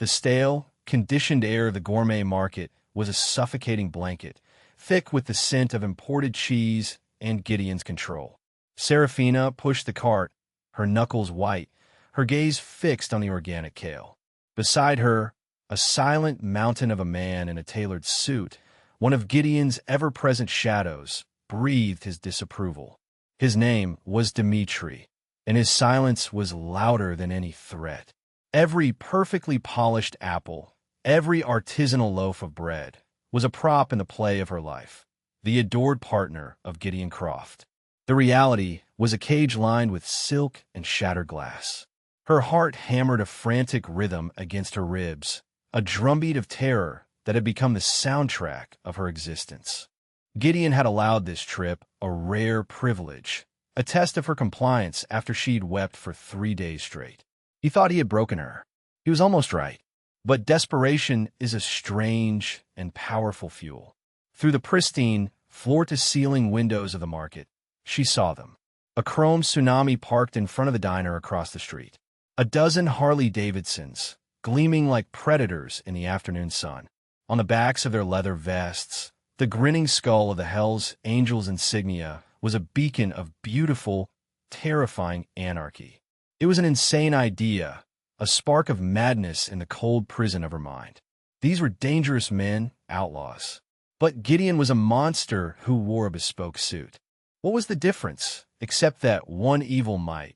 The stale, conditioned air of the gourmet market was a suffocating blanket, thick with the scent of imported cheese and Gideon's control. Seraphina pushed the cart, her knuckles white, her gaze fixed on the organic kale. Beside her, a silent mountain of a man in a tailored suit, one of Gideon's ever-present shadows, breathed his disapproval. His name was Dmitri, and his silence was louder than any threat. Every perfectly polished apple, every artisanal loaf of bread, was a prop in the play of her life, the adored partner of Gideon Croft. The reality was a cage lined with silk and shattered glass. Her heart hammered a frantic rhythm against her ribs, a drumbeat of terror that had become the soundtrack of her existence. Gideon had allowed this trip, a rare privilege, a test of her compliance after she'd wept for 3 days straight. He thought he had broken her. He was almost right. But desperation is a strange and powerful fuel. Through the pristine, floor-to-ceiling windows of the market, she saw them. A chrome tsunami parked in front of the diner across the street. A dozen Harley-Davidsons, gleaming like predators in the afternoon sun. On the backs of their leather vests, the grinning skull of the Hell's Angels insignia was a beacon of beautiful, terrifying anarchy. It was an insane idea, a spark of madness in the cold prison of her mind. These were dangerous men, outlaws. But Gideon was a monster who wore a bespoke suit. What was the difference, except that one evil might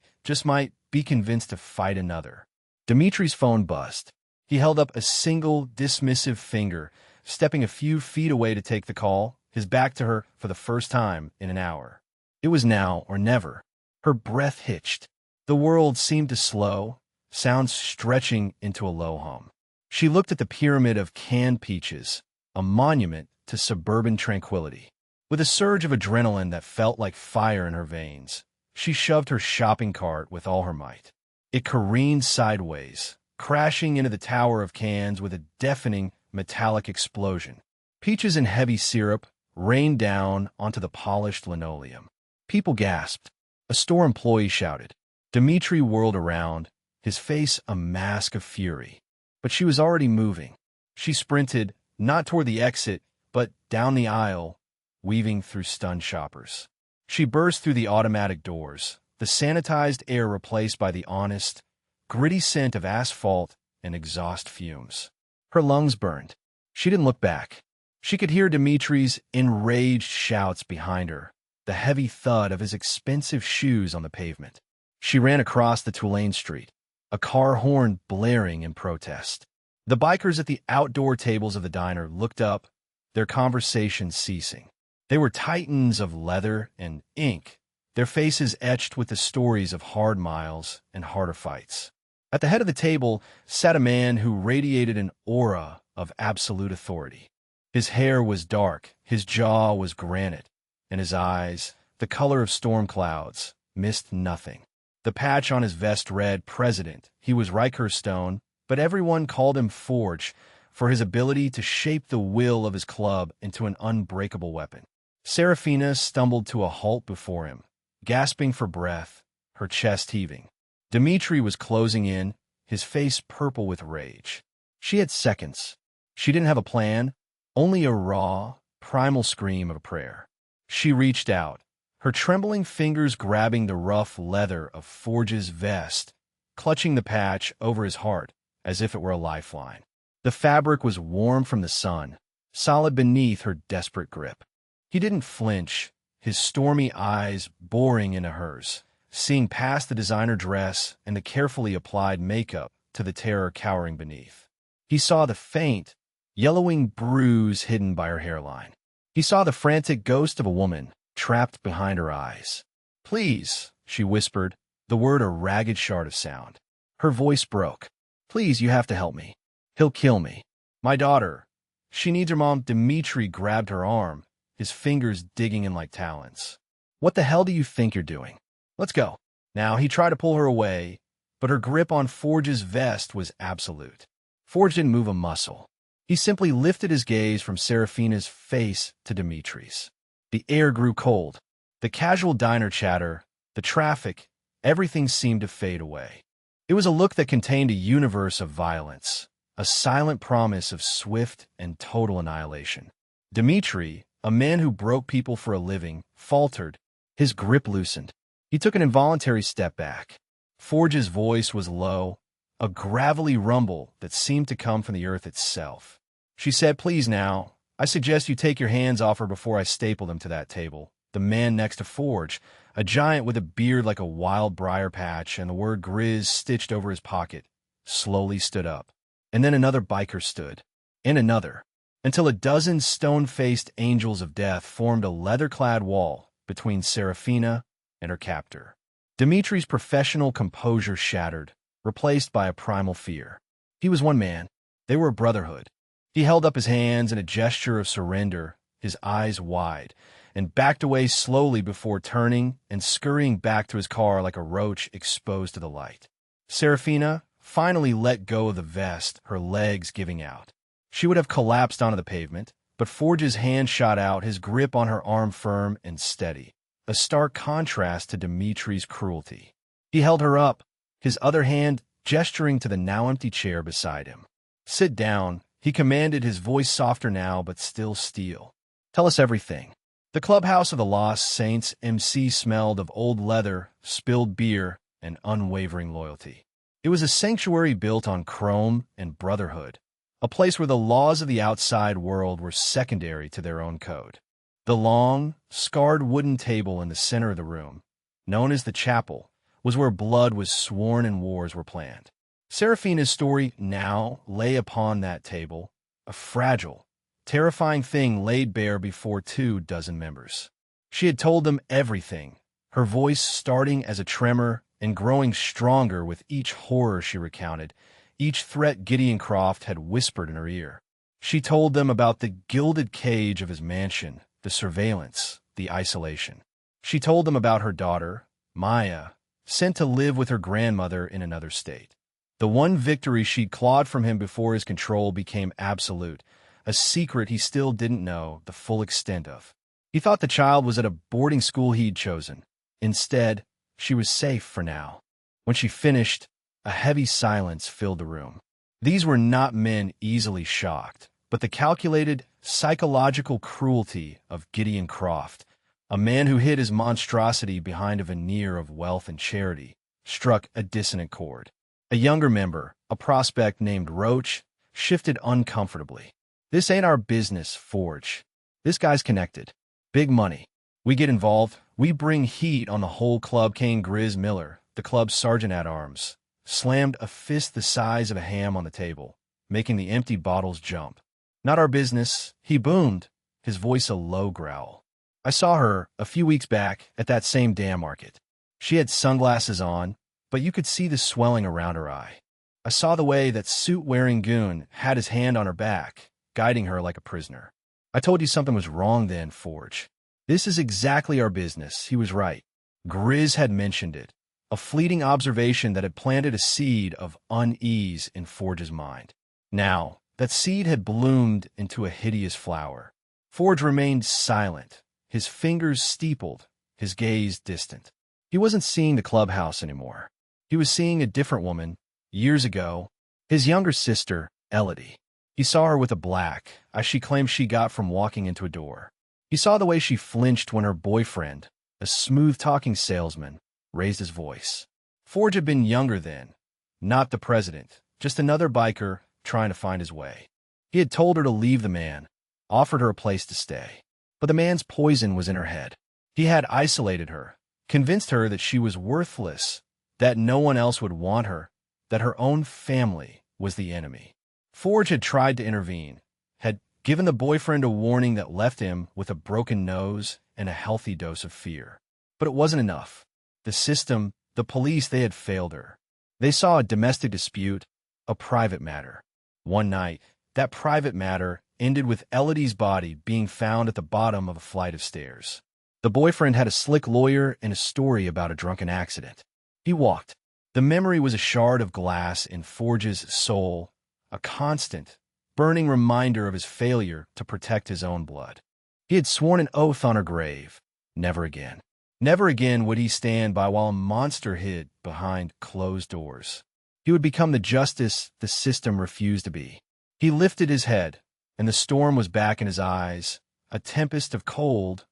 be convinced to fight another? Dimitri's phone buzzed. He held up a single, dismissive finger, stepping a few feet away to take the call, his back to her for the first time in an hour. It was now or never. Her breath hitched. The world seemed to slow, sounds stretching into a low hum. She looked at the pyramid of canned peaches, a monument to suburban tranquility. With a surge of adrenaline that felt like fire in her veins, she shoved her shopping cart with all her might. It careened sideways, crashing into the tower of cans with a deafening metallic explosion. Peaches and heavy syrup rained down onto the polished linoleum. People gasped. A store employee shouted. Dmitri whirled around, his face a mask of fury. But she was already moving. She sprinted, not toward the exit, but down the aisle, weaving through stunned shoppers. She burst through the automatic doors, the sanitized air replaced by the honest, gritty scent of asphalt and exhaust fumes. Her lungs burned. She didn't look back. She could hear Dimitri's enraged shouts behind her, the heavy thud of his expensive shoes on the pavement. She ran across the Tulane Street, a car horn blaring in protest. The bikers at the outdoor tables of the diner looked up, their conversation ceasing. They were titans of leather and ink, their faces etched with the stories of hard miles and harder fights. At the head of the table sat a man who radiated an aura of absolute authority. His hair was dark, his jaw was granite, and his eyes, the color of storm clouds, missed nothing. The patch on his vest read President. He was Riker Stone, but everyone called him Forge for his ability to shape the will of his club into an unbreakable weapon. Seraphina stumbled to a halt before him, gasping for breath, her chest heaving. Dmitri was closing in, his face purple with rage. She had seconds. She didn't have a plan, only a raw, primal scream of a prayer. She reached out, her trembling fingers grabbing the rough leather of Forge's vest, clutching the patch over his heart as if it were a lifeline. The fabric was warm from the sun, solid beneath her desperate grip. He didn't flinch, his stormy eyes boring into hers, seeing past the designer dress and the carefully applied makeup to the terror cowering beneath. He saw the faint, yellowing bruise hidden by her hairline. He saw the frantic ghost of a woman trapped behind her eyes. "Please," she whispered, the word a ragged shard of sound. Her voice broke. "Please, you have to help me. He'll kill me. My daughter. She needs her mom." Dmitri grabbed her arm, his fingers digging in like talons. "What the hell do you think you're doing? Let's go." Now, he tried to pull her away, but her grip on Forge's vest was absolute. Forge didn't move a muscle. He simply lifted his gaze from Seraphina's face to Dimitri's. The air grew cold. The casual diner chatter, the traffic, everything seemed to fade away. It was a look that contained a universe of violence, a silent promise of swift and total annihilation. Dmitri, a man who broke people for a living, faltered. His grip loosened. He took an involuntary step back. Forge's voice was low, a gravelly rumble that seemed to come from the earth itself. She said, "Please now, I suggest you take your hands off her before I staple them to that table." The man next to Forge, a giant with a beard like a wild briar patch and the word Grizz stitched over his pocket, slowly stood up. And then another biker stood, and another, until a dozen stone-faced angels of death formed a leather-clad wall between Seraphina and her captor. Dimitri's professional composure shattered, replaced by a primal fear. He was one man. They were a brotherhood. He held up his hands in a gesture of surrender, his eyes wide, and backed away slowly before turning and scurrying back to his car like a roach exposed to the light. Seraphina finally let go of the vest, her legs giving out. She would have collapsed onto the pavement, but Forge's hand shot out, his grip on her arm firm and steady, a stark contrast to Dimitri's cruelty. He held her up, his other hand gesturing to the now empty chair beside him. "Sit down," he commanded, his voice softer now but still steel. "Tell us everything." The clubhouse of the Lost Saints MC smelled of old leather, spilled beer, and unwavering loyalty. It was a sanctuary built on chrome and brotherhood, a place where the laws of the outside world were secondary to their own code. The long, scarred wooden table in the center of the room, known as the chapel, was where blood was sworn and wars were planned. Seraphina's story now lay upon that table, a fragile, terrifying thing laid bare before 24 members. She had told them everything, her voice starting as a tremor and growing stronger with each horror she recounted, each threat Gideon Croft had whispered in her ear. She told them about the gilded cage of his mansion, the surveillance, the isolation. She told them about her daughter, Maya, sent to live with her grandmother in another state. The one victory she'd clawed from him before his control became absolute, a secret he still didn't know the full extent of. He thought the child was at a boarding school he'd chosen. Instead, she was safe for now. When she finished, a heavy silence filled the room. These were not men easily shocked, but the calculated, psychological cruelty of Gideon Croft, a man who hid his monstrosity behind a veneer of wealth and charity, struck a dissonant chord. A younger member, a prospect named Roach, shifted uncomfortably. "This ain't our business, Forge. This guy's connected. Big money. We get involved. We bring heat on the whole club." Kane Grizz Miller, the club's sergeant-at-arms, slammed a fist the size of a ham on the table, making the empty bottles jump. "Not our business," he boomed, his voice a low growl. "I saw her a few weeks back at that same damn market. She had sunglasses on, but you could see the swelling around her eye. I saw the way that suit-wearing goon had his hand on her back, guiding her like a prisoner. I told you something was wrong then, Forge. This is exactly our business." He was right. Grizz had mentioned it, a fleeting observation that had planted a seed of unease in Forge's mind. Now, that seed had bloomed into a hideous flower. Forge remained silent, his fingers steepled, his gaze distant. He wasn't seeing the clubhouse anymore. He was seeing a different woman, years ago, his younger sister, Elodie. He saw her with a black eye she claimed she got from walking into a door. He saw the way she flinched when her boyfriend, a smooth-talking salesman, raised his voice. Forge had been younger then, not the president, just another biker trying to find his way. He had told her to leave the man, offered her a place to stay. But the man's poison was in her head. He had isolated her, convinced her that she was worthless, that no one else would want her, that her own family was the enemy. Forge had tried to intervene, had given the boyfriend a warning that left him with a broken nose and a healthy dose of fear. But it wasn't enough. The system, the police, they had failed her. They saw a domestic dispute, a private matter. One night, that private matter ended with Elodie's body being found at the bottom of a flight of stairs. The boyfriend had a slick lawyer and a story about a drunken accident. He walked. The memory was a shard of glass in Forge's soul, a constant, burning reminder of his failure to protect his own blood. He had sworn an oath on her grave. Never again. Never again would he stand by while a monster hid behind closed doors. He would become the justice the system refused to be. He lifted his head, and the storm was back in his eyes, a tempest of cold,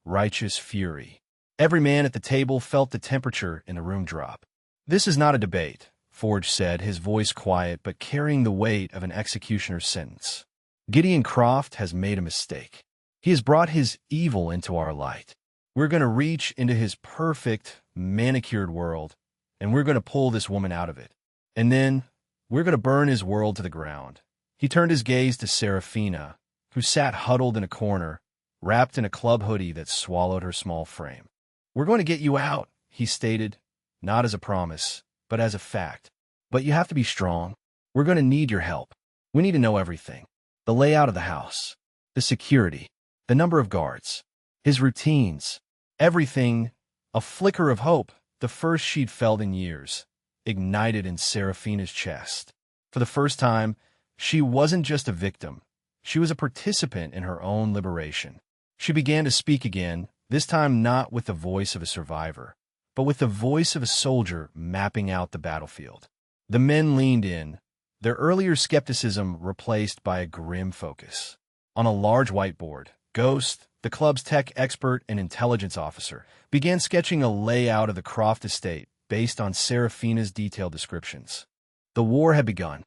righteous fury. Every man at the table felt the temperature in the room drop. "This is not a debate," Forge said, his voice quiet but carrying the weight of an executioner's sentence. "Gideon Croft has made a mistake. He has brought his evil into our light. We're going to reach into his perfect, manicured world, and we're going to pull this woman out of it. And then, we're going to burn his world to the ground." He turned his gaze to Seraphina, who sat huddled in a corner, wrapped in a club hoodie that swallowed her small frame. "We're going to get you out," he stated, not as a promise, but as a fact. "But you have to be strong. We're going to need your help. We need to know everything. The layout of the house, the security, the number of guards, his routines, everything." A flicker of hope, the first she'd felt in years, ignited in Seraphina's chest. For the first time, she wasn't just a victim. She was a participant in her own liberation. She began to speak again, this time not with the voice of a survivor, but with the voice of a soldier mapping out the battlefield. The men leaned in, their earlier skepticism replaced by a grim focus. On a large whiteboard, Ghost, the club's tech expert and intelligence officer, began sketching a layout of the Croft estate based on Seraphina's detailed descriptions. The war had begun.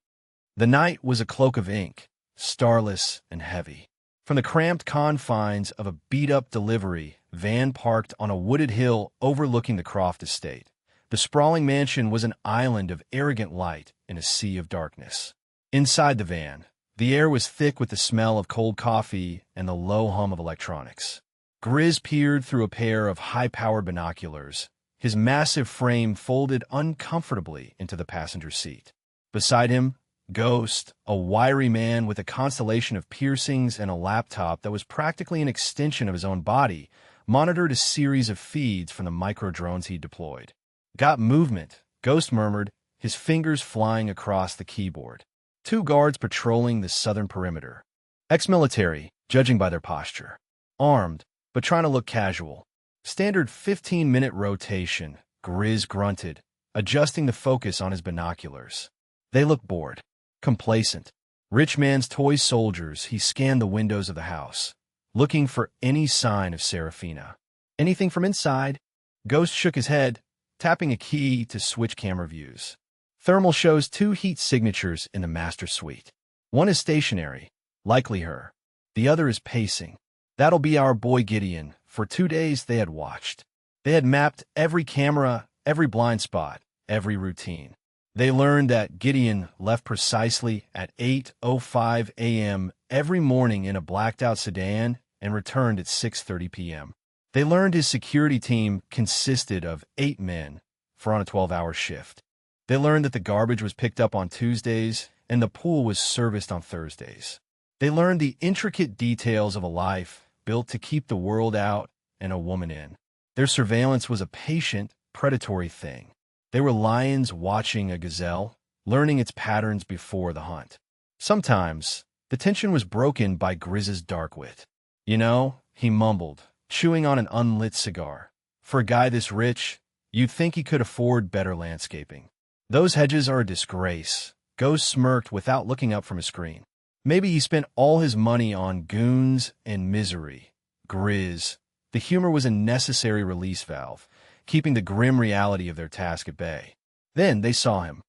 The night was a cloak of ink, starless and heavy. From the cramped confines of a beat-up delivery van parked on a wooded hill overlooking the Croft estate, the sprawling mansion was an island of arrogant light in a sea of darkness. Inside the van, the air was thick with the smell of cold coffee and the low hum of electronics. Grizz peered through a pair of high-powered binoculars, his massive frame folded uncomfortably into the passenger seat. Beside him, Ghost, a wiry man with a constellation of piercings and a laptop that was practically an extension of his own body, monitored a series of feeds from the micro-drones he deployed. "Got movement," Ghost murmured, his fingers flying across the keyboard. 2 guards patrolling the southern perimeter. Ex-military, judging by their posture. Armed, but trying to look casual. "Standard 15-minute rotation," Grizz grunted, adjusting the focus on his binoculars. They looked bored. Complacent. Rich man's toy soldiers, he scanned the windows of the house, looking for any sign of Seraphina. "Anything from inside?" Ghost shook his head, tapping a key to switch camera views. Thermal shows 2 heat signatures in the master suite. One is stationary, likely her. The other is pacing. "That'll be our boy Gideon." For 2 days they had watched. They had mapped every camera, every blind spot, every routine. They learned that Gideon left precisely at 8:05 a.m. every morning in a blacked-out sedan and returned at 6:30 p.m. They learned his security team consisted of 8 men for on a 12-hour shift. They learned that the garbage was picked up on Tuesdays and the pool was serviced on Thursdays. They learned the intricate details of a life built to keep the world out and a woman in. Their surveillance was a patient, predatory thing. They were lions watching a gazelle, learning its patterns before the hunt. Sometimes, the tension was broken by Grizz's dark wit. "You know," he mumbled, chewing on an unlit cigar, "for a guy this rich, you'd think he could afford better landscaping. Those hedges are a disgrace." Ghost smirked without looking up from his screen. "Maybe he spent all his money on goons and misery." Grizz. The humor was a necessary release valve, keeping the grim reality of their task at bay. Then they saw him.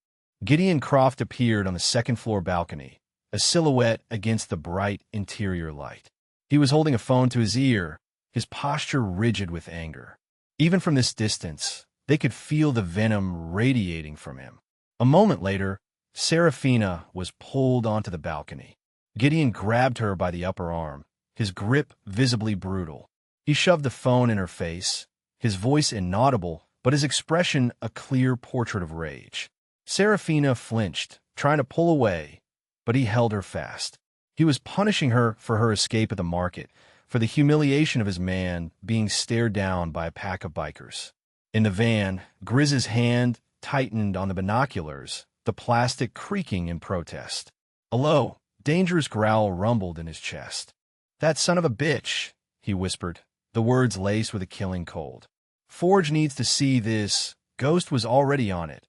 Gideon Croft appeared on the second-floor balcony, a silhouette against the bright interior light. He was holding a phone to his ear, his posture rigid with anger. Even from this distance, they could feel the venom radiating from him. A moment later, Seraphina was pulled onto the balcony. Gideon grabbed her by the upper arm, his grip visibly brutal. He shoved the phone in her face, his voice inaudible, but his expression a clear portrait of rage. Seraphina flinched, trying to pull away, but he held her fast. He was punishing her for her escape at the market, for the humiliation of his man being stared down by a pack of bikers. In the van, Grizz's hand tightened on the binoculars, the plastic creaking in protest. A low, dangerous growl rumbled in his chest. "That son of a bitch," he whispered, the words laced with a killing cold. "Forge needs to see this." Ghost was already on it,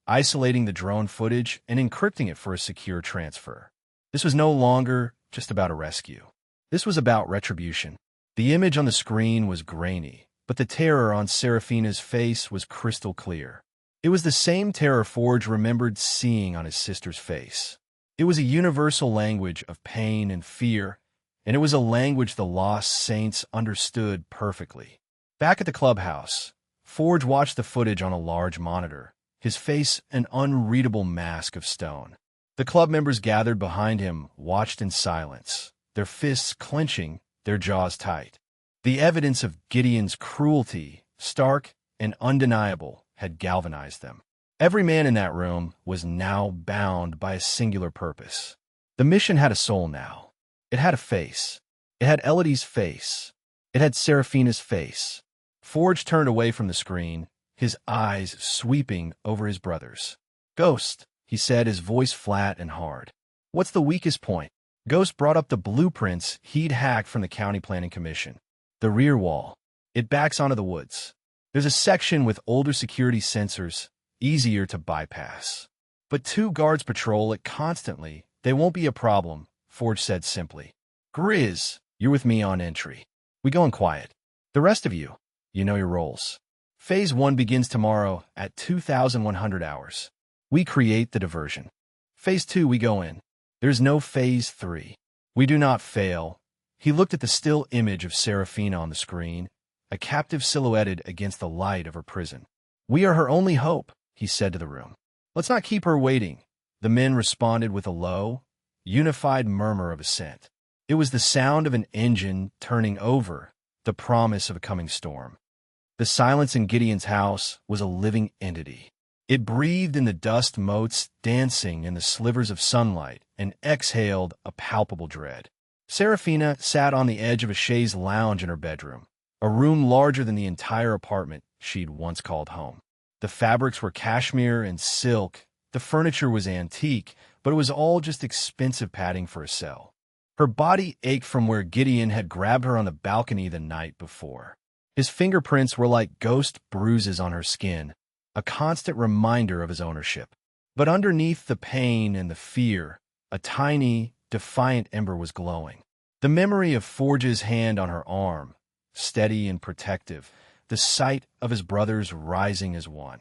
isolating the drone footage and encrypting it for a secure transfer. This was no longer just about a rescue. This was about retribution. The image on the screen was grainy, but the terror on Seraphina's face was crystal clear. It was the same terror Forge remembered seeing on his sister's face. It was a universal language of pain and fear, and it was a language the lost saints understood perfectly. Back at the clubhouse, Forge watched the footage on a large monitor, his face an unreadable mask of stone. The club members gathered behind him watched in silence, their fists clenching, their jaws tight. The evidence of Gideon's cruelty, stark and undeniable, had galvanized them. Every man in that room was now bound by a singular purpose. The mission had a soul now. It had a face. It had Elodie's face. It had Seraphina's face. Forge turned away from the screen, his eyes sweeping over his brothers. "Ghost," he said, his voice flat and hard. "What's the weakest point?" Ghost brought up the blueprints he'd hacked from the County Planning Commission. "The rear wall. It backs onto the woods. There's a section with older security sensors, easier to bypass. But 2 guards patrol it constantly. They won't be a problem," Forge said simply. "Grizz, you're with me on entry. We go in quiet. The rest of you, you know your roles. Phase 1 begins tomorrow at 2100 hours. We create the diversion. Phase 2, we go in. There's no Phase 3. We do not fail." He looked at the still image of Seraphina on the screen, a captive silhouetted against the light of her prison. "We are her only hope," he said to the room. "Let's not keep her waiting." The men responded with a low, unified murmur of assent. It was the sound of an engine turning over, the promise of a coming storm. The silence in Gideon's house was a living entity. It breathed in the dust motes dancing in the slivers of sunlight and exhaled a palpable dread. Seraphina sat on the edge of a chaise lounge in her bedroom, a room larger than the entire apartment she'd once called home. The fabrics were cashmere and silk, the furniture was antique, but it was all just expensive padding for a cell. Her body ached from where Gideon had grabbed her on the balcony the night before. His fingerprints were like ghost bruises on her skin, a constant reminder of his ownership. But underneath the pain and the fear, a tiny, defiant ember was glowing. The memory of Forge's hand on her arm, steady and protective, the sight of his brothers rising as one.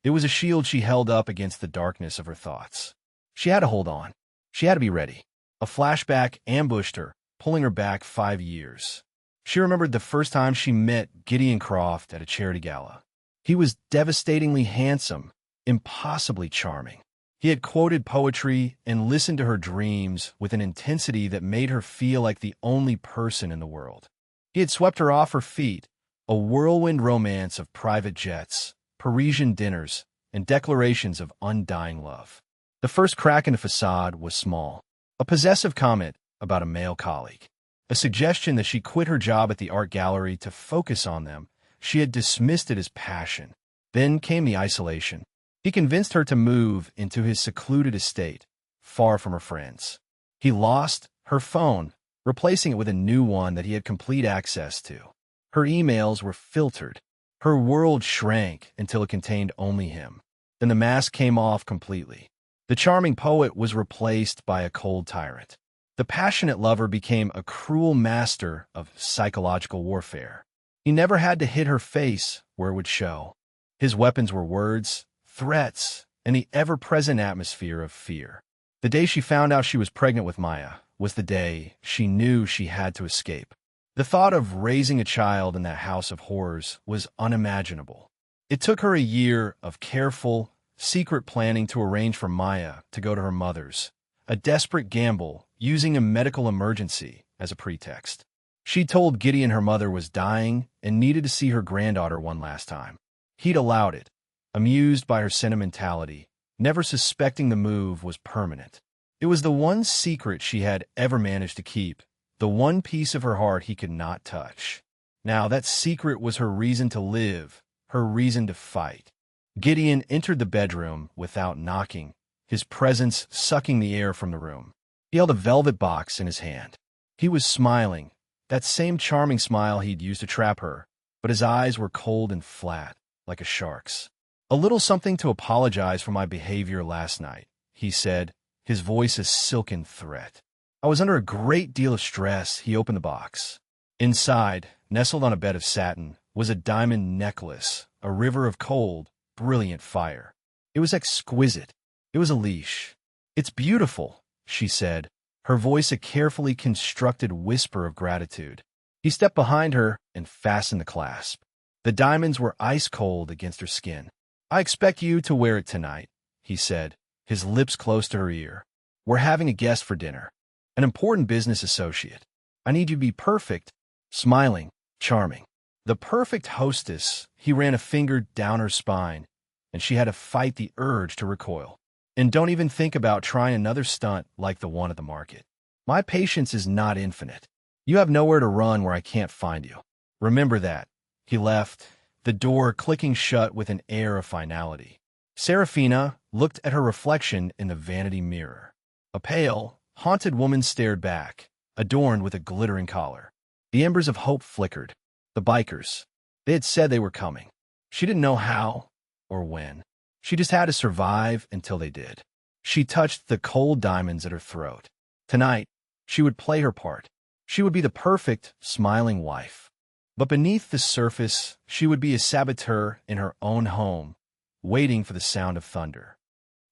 It was a shield she held up against the darkness of her thoughts. She had to hold on. She had to be ready. A flashback ambushed her, pulling her back 5 years. She remembered the first time she met Gideon Croft at a charity gala. He was devastatingly handsome, impossibly charming. He had quoted poetry and listened to her dreams with an intensity that made her feel like the only person in the world. He had swept her off her feet, a whirlwind romance of private jets, Parisian dinners, and declarations of undying love. The first crack in the facade was small, a possessive comment about a male colleague, a suggestion that she quit her job at the art gallery to focus on them. She had dismissed it as passion. Then came the isolation. He convinced her to move into his secluded estate, far from her friends. He lost her phone, replacing it with a new one that he had complete access to. Her emails were filtered. Her world shrank until it contained only him. Then the mask came off completely. The charming poet was replaced by a cold tyrant. The passionate lover became a cruel master of psychological warfare. He never had to hit her face where it would show. His weapons were words, threats, and the ever-present atmosphere of fear. The day she found out she was pregnant with Maya was the day she knew she had to escape. The thought of raising a child in that house of horrors was unimaginable. It took her a year of careful, secret planning to arrange for Maya to go to her mother's, a desperate gamble using a medical emergency as a pretext. She told Gideon her mother was dying and needed to see her granddaughter one last time. He'd allowed it, amused by her sentimentality, never suspecting the move was permanent. It was the one secret she had ever managed to keep, the one piece of her heart he could not touch. Now that secret was her reason to live, her reason to fight. Gideon entered the bedroom without knocking, his presence sucking the air from the room. He held a velvet box in his hand. He was smiling, that same charming smile he'd used to trap her, but his eyes were cold and flat, like a shark's. "A little something to apologize for my behavior last night," he said, his voice a silken threat. "I was under a great deal of stress." He opened the box. Inside, nestled on a bed of satin, was a diamond necklace, a river of cold, brilliant fire. It was exquisite. It was a leash. "It's beautiful," she said, her voice a carefully constructed whisper of gratitude. He stepped behind her and fastened the clasp. The diamonds were ice-cold against her skin. "I expect you to wear it tonight," he said, his lips close to her ear. "We're having a guest for dinner, an important business associate. I need you to be perfect, smiling, charming." The perfect hostess. He ran a finger down her spine, and she had to fight the urge to recoil. "And don't even think about trying another stunt like the one at the market. My patience is not infinite. You have nowhere to run where I can't find you. Remember that." He left, the door clicking shut with an air of finality. Seraphina looked at her reflection in the vanity mirror. A pale, haunted woman stared back, adorned with a glittering collar. The embers of hope flickered. The bikers. They had said they were coming. She didn't know how or when. She just had to survive until they did. She touched the cold diamonds at her throat. Tonight, she would play her part. She would be the perfect, smiling wife. But beneath the surface, she would be a saboteur in her own home, waiting for the sound of thunder.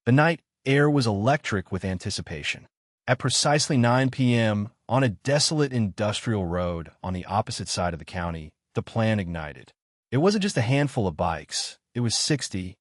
The night air was electric with anticipation. At precisely 9 p.m., on a desolate industrial road on the opposite side of the county, the plan ignited. It wasn't just a handful of bikes. It was 60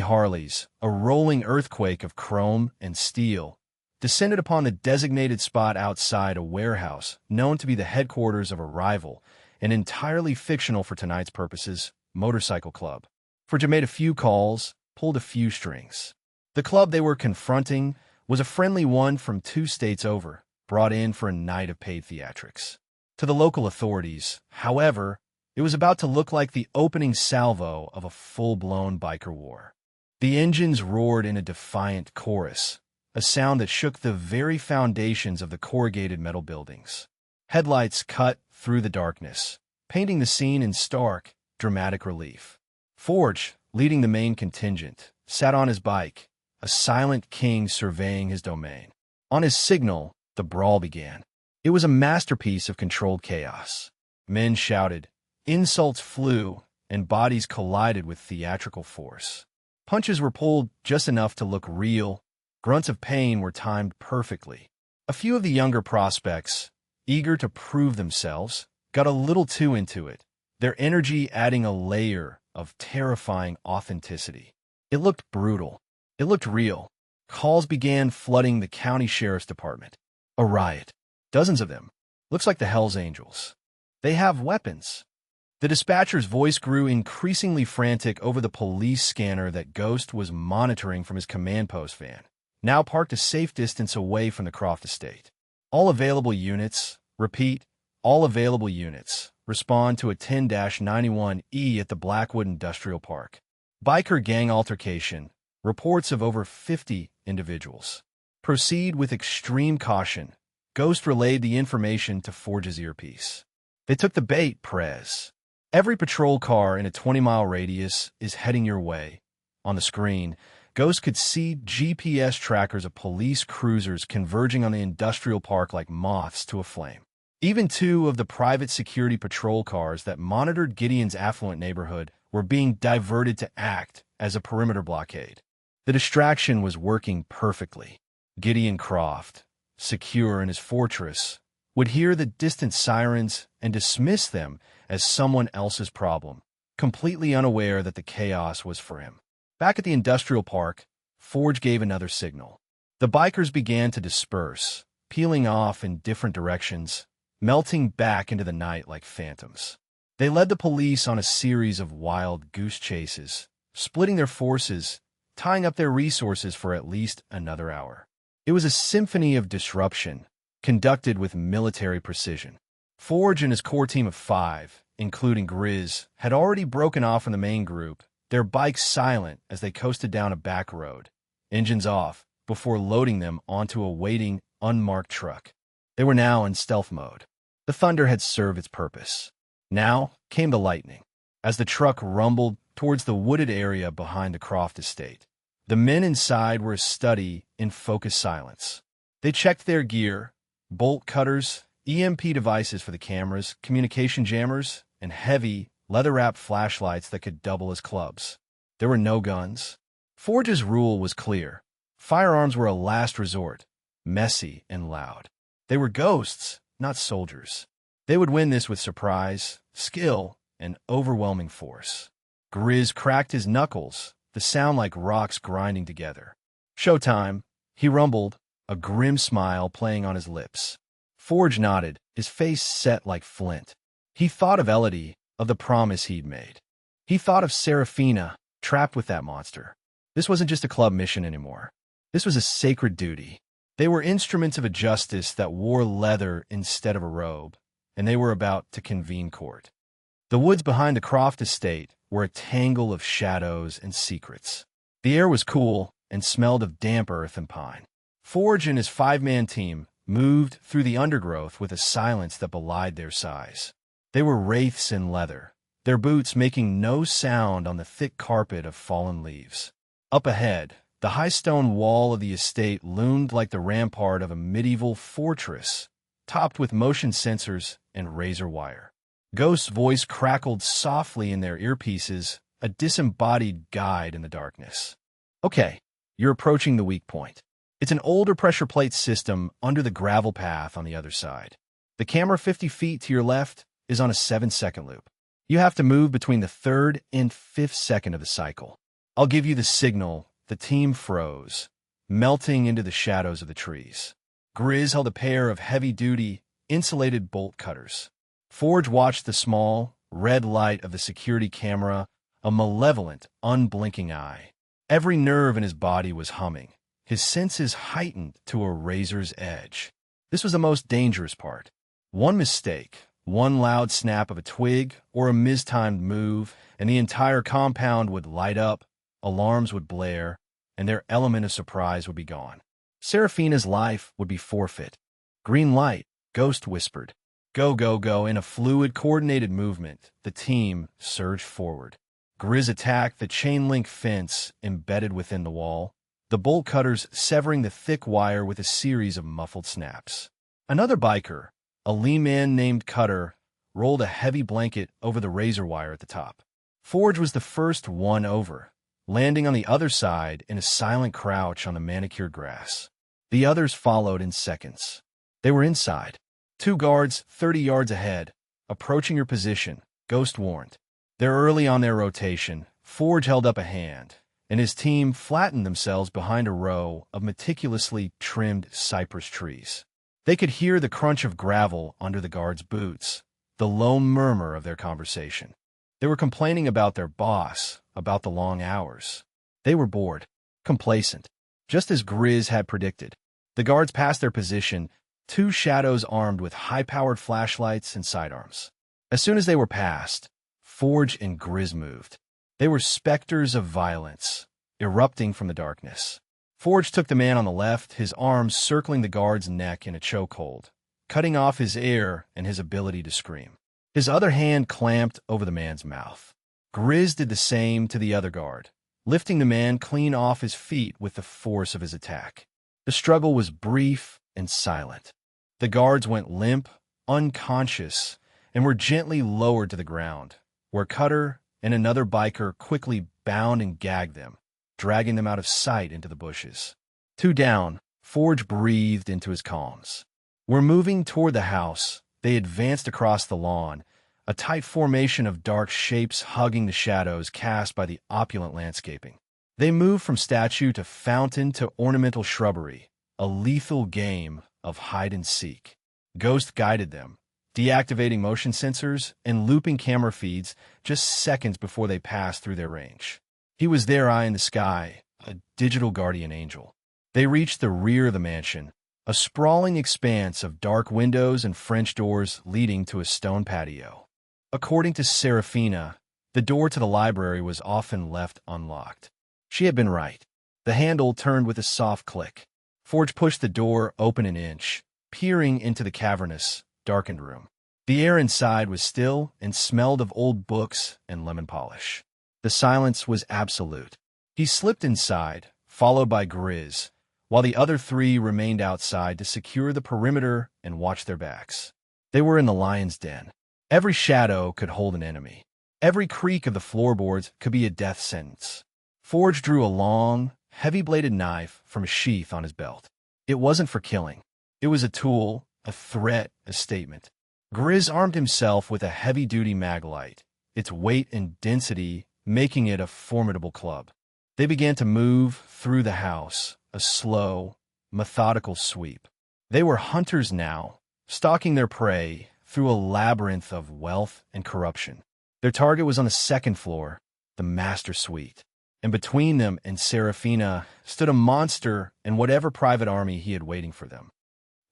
Harleys, a rolling earthquake of chrome and steel, descended upon the designated spot outside a warehouse known to be the headquarters of a rival, an entirely fictional for tonight's purposes, motorcycle club. Forge made a few calls, pulled a few strings. The club they were confronting was a friendly one from 2 states over, brought in for a night of paid theatrics. To the local authorities, however, it was about to look like the opening salvo of a full-blown biker war. The engines roared in a defiant chorus, a sound that shook the very foundations of the corrugated metal buildings. Headlights cut through the darkness, painting the scene in stark, dramatic relief. Forge, leading the main contingent, sat on his bike, a silent king surveying his domain. On his signal, the brawl began. It was a masterpiece of controlled chaos. Men shouted, insults flew, and bodies collided with theatrical force. Punches were pulled just enough to look real. Grunts of pain were timed perfectly. A few of the younger prospects, eager to prove themselves, got a little too into it, their energy adding a layer of terrifying authenticity. It looked brutal. It looked real. Calls began flooding the county sheriff's department. A riot. Dozens of them. Looks like the Hells Angels. They have weapons. The dispatcher's voice grew increasingly frantic over the police scanner that Ghost was monitoring from his command post van, now parked a safe distance away from the Croft estate. All available units, repeat, all available units, respond to a 10-91E at the Blackwood Industrial Park. Biker gang altercation. Reports of over 50 individuals. Proceed with extreme caution. Ghost relayed the information to Forge's earpiece. They took the bait, Prez. Every patrol car in a 20-mile radius is heading your way. On the screen, Ghost could see GPS trackers of police cruisers converging on the industrial park like moths to a flame. Even 2 of the private security patrol cars that monitored Gideon's affluent neighborhood were being diverted to act as a perimeter blockade. The distraction was working perfectly. Gideon Croft, secure in his fortress, would hear the distant sirens and dismiss them as someone else's problem, completely unaware that the chaos was for him. Back at the industrial park, Forge gave another signal. The bikers began to disperse, peeling off in different directions, melting back into the night like phantoms. They led the police on a series of wild goose chases, splitting their forces, tying up their resources for at least another hour. It was a symphony of disruption, conducted with military precision. Forge and his core team of 5, including Grizz, had already broken off from the main group, their bikes silent as they coasted down a back road, engines off, before loading them onto a waiting, unmarked truck. They were now in stealth mode. The thunder had served its purpose. Now came the lightning. As the truck rumbled towards the wooded area behind the Croft estate. The men inside were a study in focused silence. They checked their gear, bolt cutters, EMP devices for the cameras, communication jammers, and heavy, leather-wrapped flashlights that could double as clubs. There were no guns. Forge's rule was clear. Firearms were a last resort, messy and loud. They were ghosts, not soldiers. They would win this with surprise, skill, and overwhelming force. Grizz cracked his knuckles, the sound like rocks grinding together. "Showtime," he rumbled, a grim smile playing on his lips. Forge nodded, his face set like flint. He thought of Elodie, of the promise he'd made. He thought of Seraphina, trapped with that monster. This wasn't just a club mission anymore. This was a sacred duty. They were instruments of a justice that wore leather instead of a robe, and they were about to convene court. The woods behind the Croft estate were a tangle of shadows and secrets. The air was cool and smelled of damp earth and pine. Forge and his five-man team moved through the undergrowth with a silence that belied their size. They were wraiths in leather, their boots making no sound on the thick carpet of fallen leaves. Up ahead, the high stone wall of the estate loomed like the rampart of a medieval fortress, topped with motion sensors and razor wire. Ghost's voice crackled softly in their earpieces, a disembodied guide in the darkness. "Okay, you're approaching the weak point. It's an older pressure plate system under the gravel path on the other side. The camera 50 feet to your left is on a 7-second loop. You have to move between the 3rd and 5th second of the cycle. I'll give you the signal." The team froze, melting into the shadows of the trees. Grizz held a pair of heavy-duty, insulated bolt cutters. Forge watched the small, red light of the security camera, a malevolent, unblinking eye. Every nerve in his body was humming, his senses heightened to a razor's edge. This was the most dangerous part. One mistake, one loud snap of a twig, or a mistimed move, and the entire compound would light up, alarms would blare, and their element of surprise would be gone. Seraphina's life would be forfeit. "Green light," Ghost whispered. "Go, go, go." In a fluid, coordinated movement, the team surged forward. Grizz attacked the chain-link fence embedded within the wall, the bolt cutters severing the thick wire with a series of muffled snaps. Another biker, a lean man named Cutter, rolled a heavy blanket over the razor wire at the top. Forge was the first one over, landing on the other side in a silent crouch on the manicured grass. The others followed in seconds. They were inside. 2 guards 30 yards ahead, approaching your position, Ghost warned. They're early on their rotation. Forge held up a hand, and his team flattened themselves behind a row of meticulously trimmed cypress trees. They could hear the crunch of gravel under the guards' boots, the low murmur of their conversation. They were complaining about their boss, about the long hours. They were bored, complacent, just as Grizz had predicted. The guards passed their position, 2 shadows armed with high-powered flashlights and sidearms. As soon as they were past, Forge and Grizz moved. They were specters of violence, erupting from the darkness. Forge took the man on the left, his arms circling the guard's neck in a chokehold, cutting off his air and his ability to scream. His other hand clamped over the man's mouth. Grizz did the same to the other guard, lifting the man clean off his feet with the force of his attack. The struggle was brief and silent. The guards went limp, unconscious, and were gently lowered to the ground, where Cutter and another biker quickly bound and gagged them, dragging them out of sight into the bushes. 2 down, Forge breathed into his calms. "We're moving toward the house." They advanced across the lawn, a tight formation of dark shapes hugging the shadows cast by the opulent landscaping. They moved from statue to fountain to ornamental shrubbery, a lethal game of hide-and-seek. Ghost guided them, deactivating motion sensors and looping camera feeds just seconds before they passed through their range. He was their eye in the sky, a digital guardian angel. They reached the rear of the mansion, a sprawling expanse of dark windows and French doors leading to a stone patio. According to Seraphina, the door to the library was often left unlocked. She had been right. The handle turned with a soft click. Forge pushed the door open an inch, peering into the cavernous, darkened room. The air inside was still and smelled of old books and lemon polish. The silence was absolute. He slipped inside, followed by Grizz, while the other three remained outside to secure the perimeter and watch their backs. They were in the lion's den. Every shadow could hold an enemy. Every creak of the floorboards could be a death sentence. Forge drew a long, heavy-bladed knife from a sheath on his belt. It wasn't for killing. It was a tool, a threat, a statement. Grizz armed himself with a heavy-duty maglite, its weight and density making it a formidable club. They began to move through the house, a slow, methodical sweep. They were hunters now, stalking their prey through a labyrinth of wealth and corruption. Their target was on the second floor, the master suite, and between them and Seraphina stood a monster and whatever private army he had waiting for them.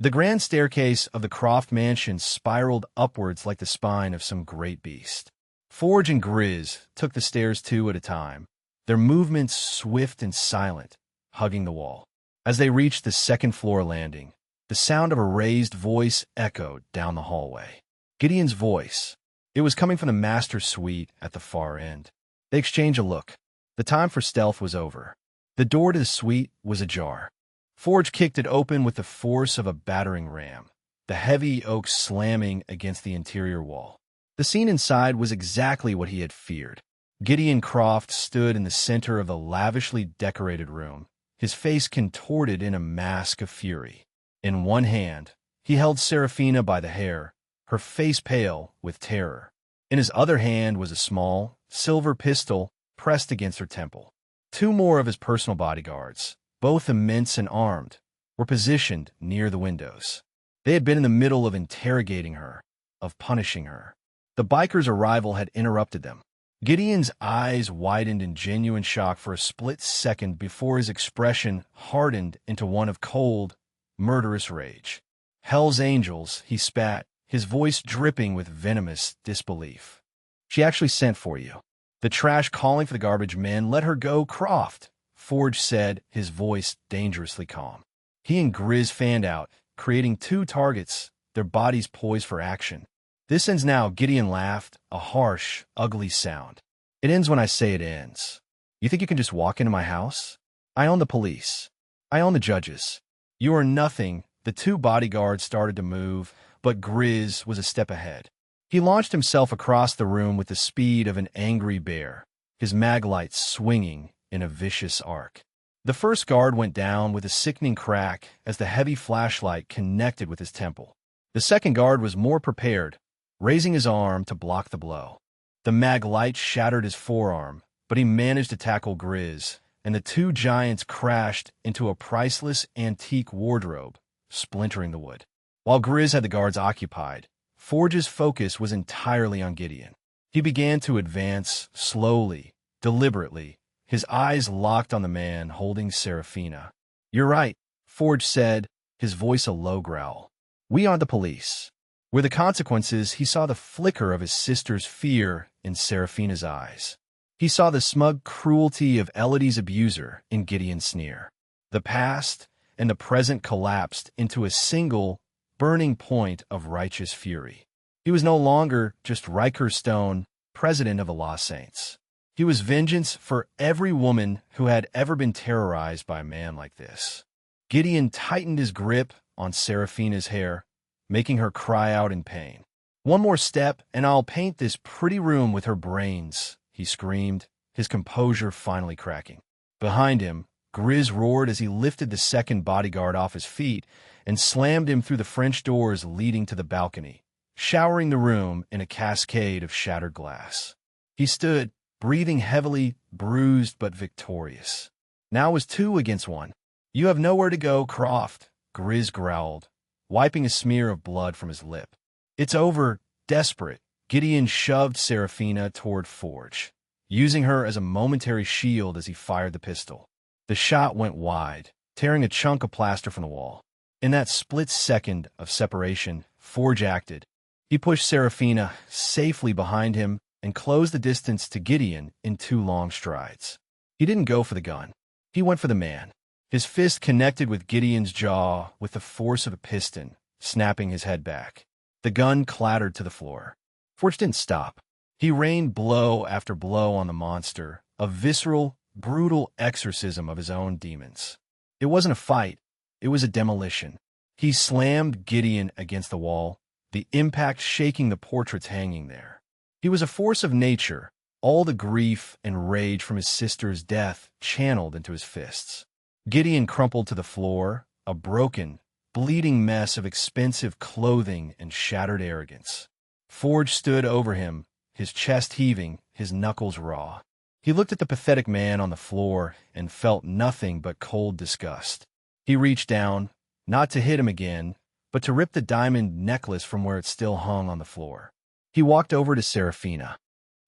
The grand staircase of the Croft mansion spiraled upwards like the spine of some great beast. Forge and Grizz took the stairs two at a time, their movements swift and silent, hugging the wall. As they reached the second-floor landing, the sound of a raised voice echoed down the hallway. Gideon's voice. It was coming from the master suite at the far end. They exchanged a look. The time for stealth was over. The door to the suite was ajar. Forge kicked it open with the force of a battering ram, the heavy oak slamming against the interior wall. The scene inside was exactly what he had feared. Gideon Croft stood in the center of the lavishly decorated room, his face contorted in a mask of fury. In one hand, he held Seraphina by the hair, her face pale with terror. In his other hand was a small, silver pistol pressed against her temple. Two more of his personal bodyguards, both immense and armed, were positioned near the windows. They had been in the middle of interrogating her, of punishing her. The biker's arrival had interrupted them. Gideon's eyes widened in genuine shock for a split second before his expression hardened into one of cold, murderous rage. "Hell's angels," he spat, his voice dripping with venomous disbelief. "She actually sent for you. The trash calling for the garbage men. Let her go, Croft," Forge said, his voice dangerously calm. He and Grizz fanned out, creating two targets, their bodies poised for action. "This ends now," Gideon laughed, a harsh, ugly sound. "It ends when I say it ends. You think you can just walk into my house? I own the police. I own the judges. You are nothing." The two bodyguards started to move, but Grizz was a step ahead. He launched himself across the room with the speed of an angry bear, his maglite swinging in a vicious arc. The first guard went down with a sickening crack as the heavy flashlight connected with his temple. The second guard was more prepared, raising his arm to block the blow. The maglite shattered his forearm, but he managed to tackle Grizz, and the two giants crashed into a priceless antique wardrobe, splintering the wood. While Grizz had the guards occupied, Forge's focus was entirely on Gideon. He began to advance slowly, deliberately, his eyes locked on the man holding Seraphina. "You're right," Forge said, his voice a low growl. "We are the police." Where the consequences, he saw the flicker of his sister's fear in Seraphina's eyes. He saw the smug cruelty of Elodie's abuser in Gideon's sneer. The past and the present collapsed into a single, burning point of righteous fury. He was no longer just Riker Stone, president of the Lost Saints. He was vengeance for every woman who had ever been terrorized by a man like this. Gideon tightened his grip on Seraphina's hair, making her cry out in pain. "One more step, and I'll paint this pretty room with her brains," he screamed, his composure finally cracking. Behind him, Grizz roared as he lifted the second bodyguard off his feet and slammed him through the French doors leading to the balcony, showering the room in a cascade of shattered glass. He stood, breathing heavily, bruised but victorious. Now it was 2 against 1. "You have nowhere to go, Croft," Grizz growled, wiping a smear of blood from his lip. "It's over." Desperate, Gideon shoved Seraphina toward Forge, using her as a momentary shield as he fired the pistol. The shot went wide, tearing a chunk of plaster from the wall. In that split second of separation, Forge acted. He pushed Seraphina safely behind him and closed the distance to Gideon in 2 long strides. He didn't go for the gun. He went for the man. His fist connected with Gideon's jaw with the force of a piston, snapping his head back. The gun clattered to the floor. Forge didn't stop. He rained blow after blow on the monster, a visceral, brutal exorcism of his own demons. It wasn't a fight, it was a demolition. He slammed Gideon against the wall, the impact shaking the portraits hanging there. He was a force of nature, all the grief and rage from his sister's death channeled into his fists. Gideon crumpled to the floor, a broken, bleeding mess of expensive clothing and shattered arrogance. Forge stood over him, his chest heaving, his knuckles raw. He looked at the pathetic man on the floor and felt nothing but cold disgust. He reached down, not to hit him again, but to rip the diamond necklace from where it still hung on the floor. He walked over to Seraphina.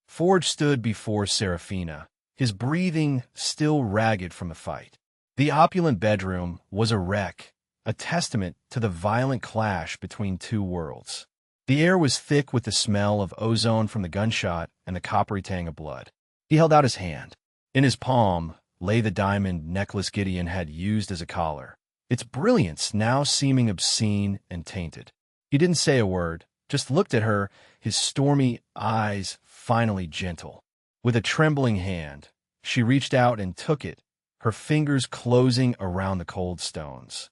Forge stood before Seraphina, his breathing still ragged from the fight. The opulent bedroom was a wreck, a testament to the violent clash between two worlds. The air was thick with the smell of ozone from the gunshot and the coppery tang of blood. He held out his hand. In his palm lay the diamond necklace Gideon had used as a collar, its brilliance now seeming obscene and tainted. He didn't say a word, just looked at her, his stormy eyes finally gentle. With a trembling hand, she reached out and took it, her fingers closing around the cold stones.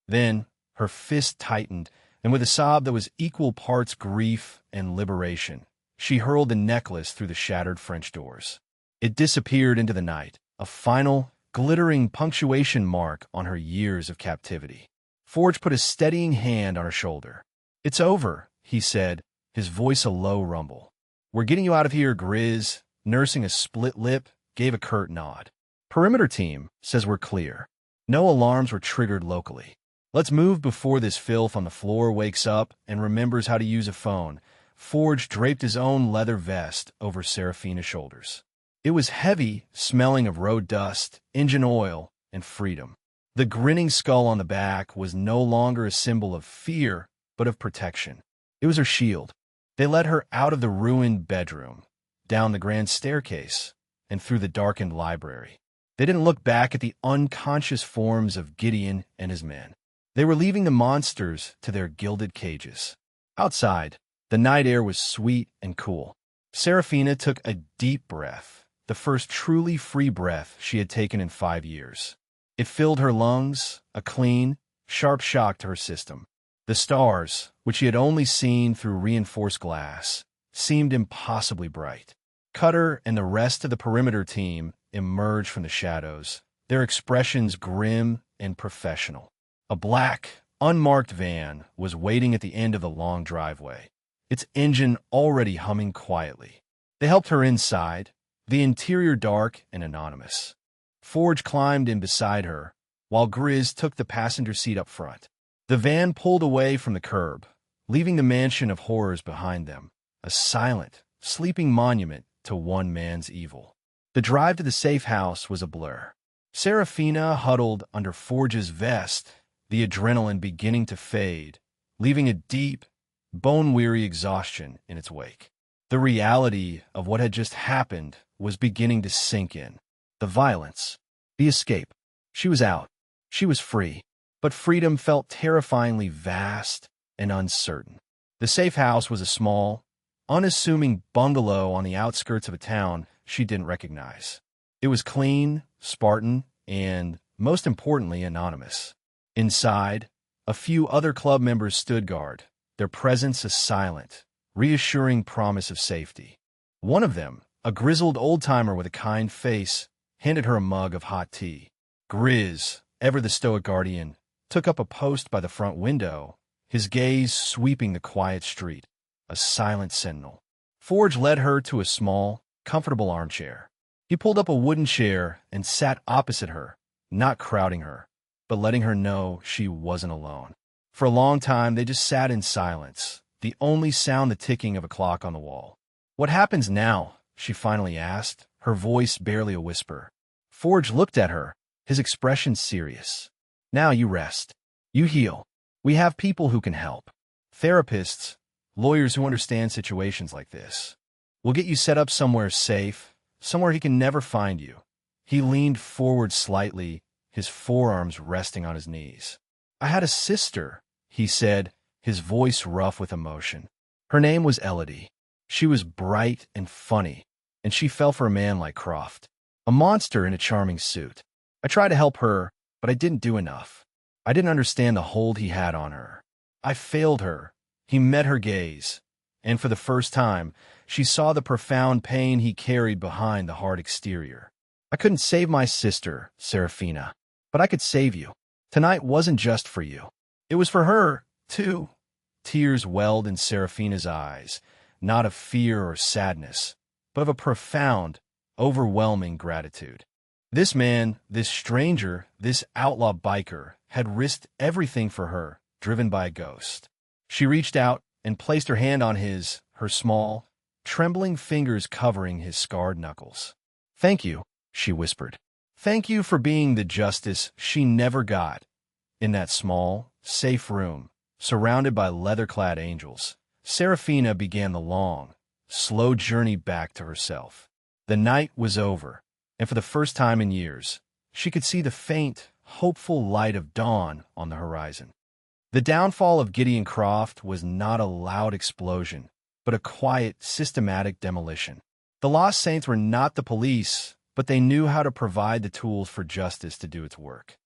Then her fist tightened, and with a sob that was equal parts grief and liberation, she hurled the necklace through the shattered French doors. It disappeared into the night, a final, glittering punctuation mark on her years of captivity. Forge put a steadying hand on her shoulder. "It's over," he said, his voice a low rumble. "We're getting you out of here, Grizz," nursing a split lip, gave a curt nod. "Perimeter team says we're clear. No alarms were triggered locally. Let's move before this filth on the floor wakes up and remembers how to use a phone." Forge draped his own leather vest over Seraphina's shoulders. It was heavy, smelling of road dust, engine oil, and freedom. The grinning skull on the back was no longer a symbol of fear, but of protection. It was her shield. They led her out of the ruined bedroom, down the grand staircase, and through the darkened library. They didn't look back at the unconscious forms of Gideon and his men. They were leaving the monsters to their gilded cages. Outside, the night air was sweet and cool. Seraphina took a deep breath, the first truly free breath she had taken in 5 years. It filled her lungs, a clean, sharp shock to her system. The stars, which she had only seen through reinforced glass, seemed impossibly bright. Cutter and the rest of the perimeter team emerged from the shadows, their expressions grim and professional. A black, unmarked van was waiting at the end of the long driveway, its engine already humming quietly. They helped her inside, the interior dark and anonymous. Forge climbed in beside her, while Grizz took the passenger seat up front. The van pulled away from the curb, leaving the mansion of horrors behind them, a silent, sleeping monument to one man's evil. The drive to the safe house was a blur. Seraphina huddled under Forge's vest, the adrenaline beginning to fade, leaving a deep, bone-weary exhaustion in its wake. The reality of what had just happened was beginning to sink in. The violence, the escape. She was out. She was free. But freedom felt terrifyingly vast and uncertain. The safe house was a small, unassuming bungalow on the outskirts of a town she didn't recognize. It was clean, Spartan, and, most importantly, anonymous. Inside, a few other club members stood guard, their presence a silent, reassuring promise of safety. One of them, a grizzled old-timer with a kind face, handed her a mug of hot tea. Grizz, ever the stoic guardian, took up a post by the front window, his gaze sweeping the quiet street, a silent sentinel. Forge led her to a small, comfortable armchair. He pulled up a wooden chair and sat opposite her, not crowding her, but letting her know she wasn't alone. For a long time, they just sat in silence, the only sound the ticking of a clock on the wall. "What happens now?" she finally asked, her voice barely a whisper. Forge looked at her, his expression serious. "Now you rest. You heal. We have people who can help. Therapists, lawyers who understand situations like this. We'll get you set up somewhere safe, somewhere he can never find you." He leaned forward slightly, his forearms resting on his knees. "I had a sister," he said, his voice rough with emotion. "Her name was Elodie. She was bright and funny, and she fell for a man like Croft, a monster in a charming suit. I tried to help her, but I didn't do enough. I didn't understand the hold he had on her. I failed her. He met her gaze, and for the first time, she saw the profound pain he carried behind the hard exterior. I couldn't save my sister, Seraphina, but I could save you. Tonight wasn't just for you. It was for her, too. Tears welled in Seraphina's eyes, not of fear or sadness, but of a profound, overwhelming gratitude. This man, this stranger, this outlaw biker, had risked everything for her, driven by a ghost. She reached out and placed her hand on his, her small, trembling fingers covering his scarred knuckles. "Thank you," she whispered. "Thank you for being the justice she never got." In that small, safe room, surrounded by leather-clad angels, Seraphina began the long, slow journey back to herself. The night was over, and for the first time in years, she could see the faint, hopeful light of dawn on the horizon. The downfall of Gideon Croft was not a loud explosion, but a quiet, systematic demolition. The Lost Saints were not the police, but they knew how to provide the tools for justice to do its work.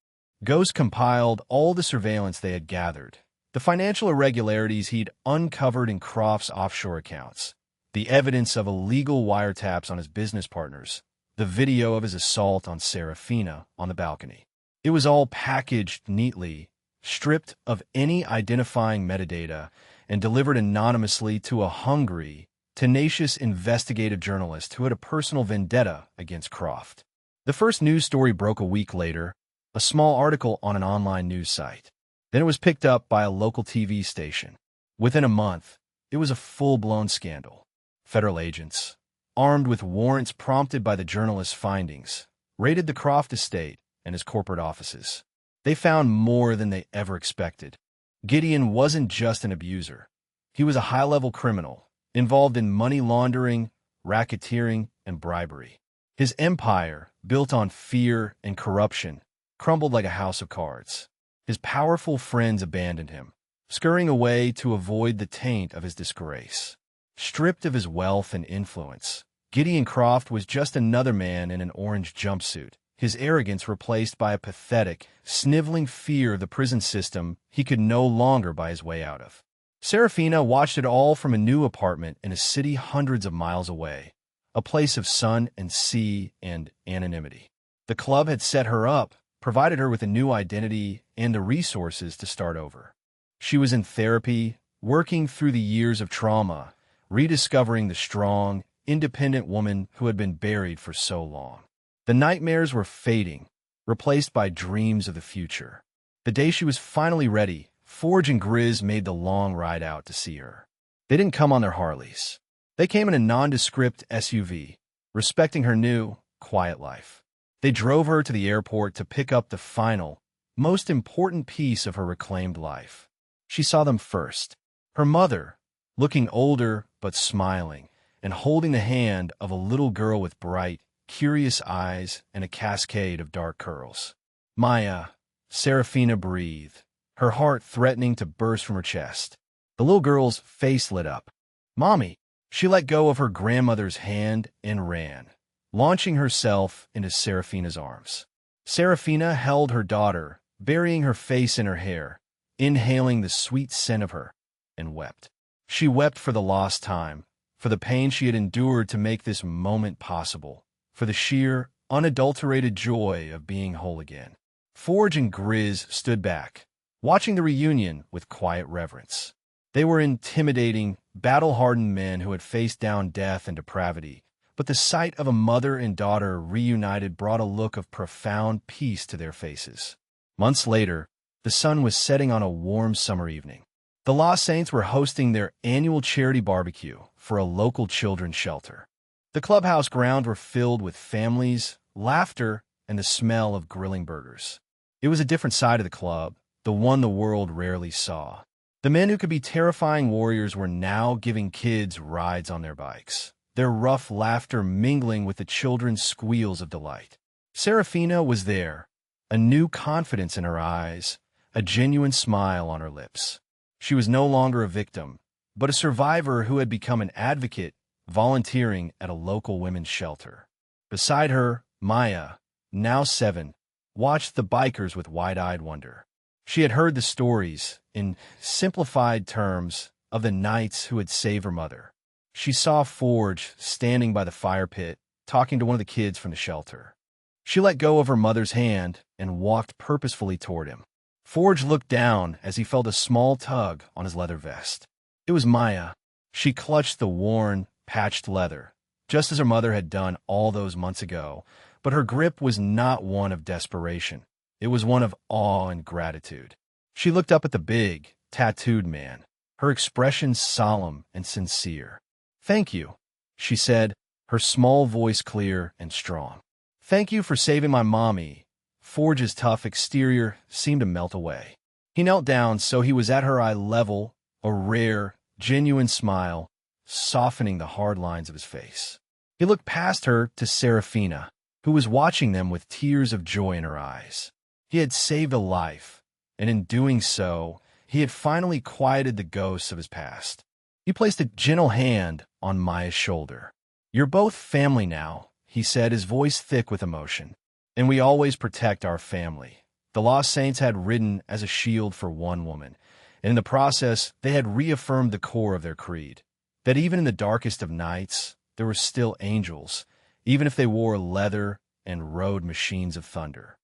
Ghost compiled all the surveillance they had gathered, the financial irregularities he'd uncovered in Croft's offshore accounts, the evidence of illegal wiretaps on his business partners, the video of his assault on Seraphina on the balcony. It was all packaged neatly, stripped of any identifying metadata, and delivered anonymously to a hungry, tenacious investigative journalist who had a personal vendetta against Croft. The first news story broke a week later, a small article on an online news site. Then it was picked up by a local TV station. Within a month, it was a full-blown scandal. Federal agents, armed with warrants prompted by the journalist's findings, raided the Croft estate and his corporate offices. They found more than they ever expected. Gideon wasn't just an abuser. He was a high-level criminal, involved in money laundering, racketeering, and bribery. His empire, built on fear and corruption, crumbled like a house of cards. His powerful friends abandoned him, scurrying away to avoid the taint of his disgrace. Stripped of his wealth and influence, Gideon Croft was just another man in an orange jumpsuit, his arrogance replaced by a pathetic, sniveling fear of the prison system he could no longer buy his way out of. Seraphina watched it all from a new apartment in a city hundreds of miles away, a place of sun and sea and anonymity. The club had set her up, provided her with a new identity and the resources to start over. She was in therapy, working through the years of trauma, rediscovering the strong, independent woman who had been buried for so long. The nightmares were fading, replaced by dreams of the future. The day she was finally ready, Forge and Grizz made the long ride out to see her. They didn't come on their Harleys. They came in a nondescript SUV, respecting her new, quiet life. They drove her to the airport to pick up the final, most important piece of her reclaimed life. She saw them first. Her mother, looking older but smiling, and holding the hand of a little girl with bright, curious eyes and a cascade of dark curls. "Maya," Seraphina breathed, her heart threatening to burst from her chest. The little girl's face lit up. "Mommy!" She let go of her grandmother's hand and ran, launching herself into Seraphina's arms. Seraphina held her daughter, burying her face in her hair, inhaling the sweet scent of her, and wept. She wept for the lost time, for the pain she had endured to make this moment possible, for the sheer, unadulterated joy of being whole again. Forge and Grizz stood back, watching the reunion with quiet reverence. They were intimidating, battle-hardened men who had faced down death and depravity, but the sight of a mother and daughter reunited brought a look of profound peace to their faces. Months later, the sun was setting on a warm summer evening. The Lost Saints were hosting their annual charity barbecue for a local children's shelter. The clubhouse grounds were filled with families, laughter, and the smell of grilling burgers. It was a different side of the club, the one the world rarely saw. The men who could be terrifying warriors were now giving kids rides on their bikes, their rough laughter mingling with the children's squeals of delight. Seraphina was there, a new confidence in her eyes, a genuine smile on her lips. She was no longer a victim, but a survivor who had become an advocate, volunteering at a local women's shelter. Beside her, Maya, now 7, watched the bikers with wide-eyed wonder. She had heard the stories, in simplified terms, of the knights who had saved her mother. She saw Forge standing by the fire pit, talking to one of the kids from the shelter. She let go of her mother's hand and walked purposefully toward him. Forge looked down as he felt a small tug on his leather vest. It was Maya. She clutched the worn, patched leather, just as her mother had done all those months ago, but her grip was not one of desperation. It was one of awe and gratitude. She looked up at the big, tattooed man, her expression solemn and sincere. "Thank you," she said, her small voice clear and strong. "Thank you for saving my mommy." Forge's tough exterior seemed to melt away. He knelt down so he was at her eye level, a rare, genuine smile softening the hard lines of his face. He looked past her to Seraphina, who was watching them with tears of joy in her eyes. He had saved a life, and in doing so, he had finally quieted the ghosts of his past. He placed a gentle hand on Maya's shoulder. "You're both family now," he said, his voice thick with emotion. "And we always protect our family." The Lost Saints had ridden as a shield for one woman, and in the process, they had reaffirmed the core of their creed, that even in the darkest of nights, there were still angels, even if they wore leather and rode machines of thunder.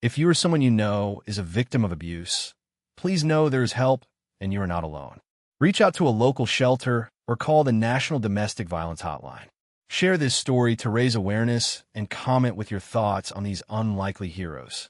If you or someone you know is a victim of abuse, please know there is help and you are not alone. Reach out to a local shelter or call the National Domestic Violence Hotline. Share this story to raise awareness and comment with your thoughts on these unlikely heroes.